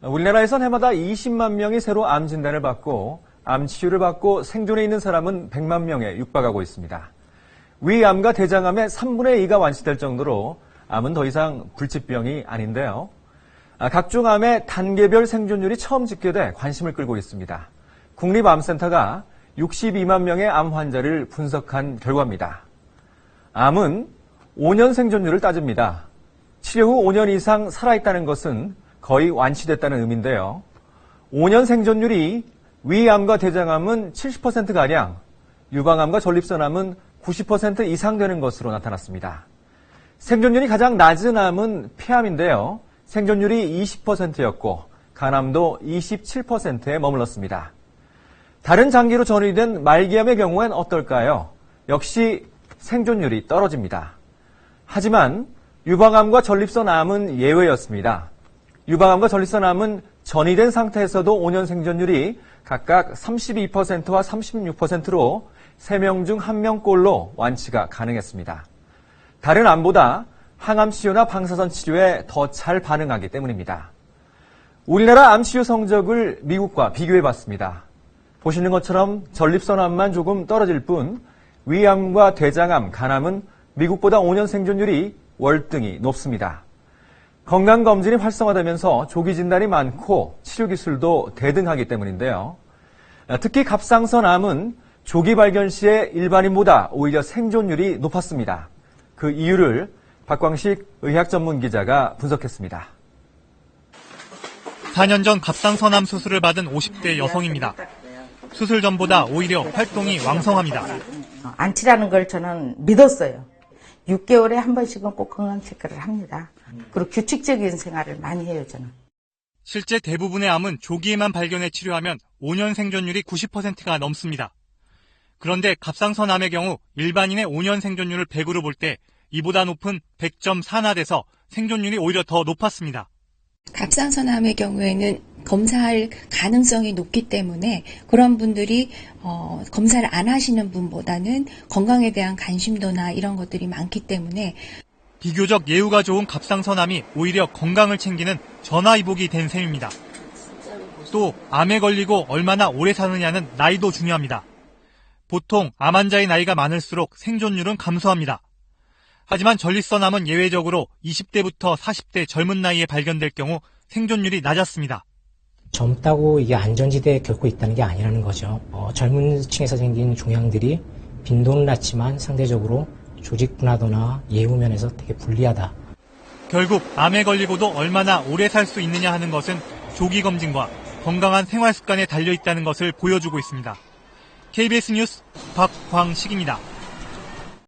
우리나라에선 해마다 20만 명이 새로 암 진단을 받고 암 치료를 받고 생존해 있는 사람은 100만 명에 육박하고 있습니다. 위암과 대장암의 3분의 2가 완치될 정도로 암은 더 이상 불치병이 아닌데요. 각종 암의 단계별 생존율이 처음 집계돼 관심을 끌고 있습니다. 국립암센터가 62만 명의 암 환자를 분석한 결과입니다. 암은 5년 생존율을 따집니다. 치료 후 5년 이상 살아있다는 것은 거의 완치됐다는 의미인데요. 5년 생존율이 위암과 대장암은 70%가량, 유방암과 전립선암은 90% 이상 되는 것으로 나타났습니다. 생존율이 가장 낮은 암은 폐암인데요. 생존율이 20%였고 간암도 27%에 머물렀습니다. 다른 장기로 전이된 말기암의 경우엔 어떨까요? 역시 생존율이 떨어집니다. 하지만 유방암과 전립선암은 예외였습니다. 유방암과 전립선암은 전이된 상태에서도 5년 생존율이 각각 32%와 36%로 3명 중 1명꼴로 완치가 가능했습니다. 다른 암보다 항암 치료나 방사선 치료에 더 잘 반응하기 때문입니다. 우리나라 암 치료 성적을 미국과 비교해봤습니다. 보시는 것처럼 전립선암만 조금 떨어질 뿐 위암과 대장암, 간암은 미국보다 5년 생존율이 월등히 높습니다. 건강검진이 활성화되면서 조기 진단이 많고 치료 기술도 대등하기 때문인데요. 특히 갑상선암은 조기 발견 시에 일반인보다 오히려 생존율이 높았습니다. 그 이유를 박광식 의학 전문 기자가 분석했습니다. 4년 전 갑상선암 수술을 받은 50대 여성입니다. 수술 전보다 오히려 활동이 왕성합니다. 안치라는 걸 저는 믿었어요. 6개월에 한 번씩은 꼭 건강 체크를 합니다. 그리고 규칙적인 생활을 많이 해요, 저는. 실제 대부분의 암은 조기에만 발견해 치료하면 5년 생존율이 90%가 넘습니다. 그런데 갑상선암의 경우 일반인의 5년 생존율을 100으로 볼 때 이보다 높은 100.4나 돼서 생존율이 오히려 더 높았습니다. 갑상선암의 경우에는 검사할 가능성이 높기 때문에 그런 분들이 검사를 안 하시는 분보다는 건강에 대한 관심도나 이런 것들이 많기 때문에 비교적 예후가 좋은 갑상선암이 오히려 건강을 챙기는 전화위복이 된 셈입니다. 또 암에 걸리고 얼마나 오래 사느냐는 나이도 중요합니다. 보통 암 환자의 나이가 많을수록 생존율은 감소합니다. 하지만 전립선암은 예외적으로 20대부터 40대 젊은 나이에 발견될 경우 생존율이 낮았습니다. 젊다고 이게 안전지대에 결코 있다는 게 아니라는 거죠. 젊은 층에서 생긴 종양들이 빈도는 낮지만 상대적으로 조직 분화도나 예후 면에서 되게 불리하다. 결국 암에 걸리고도 얼마나 오래 살 수 있느냐 하는 것은 조기 검진과 건강한 생활 습관에 달려 있다는 것을 보여주고 있습니다. KBS 뉴스 박광식입니다.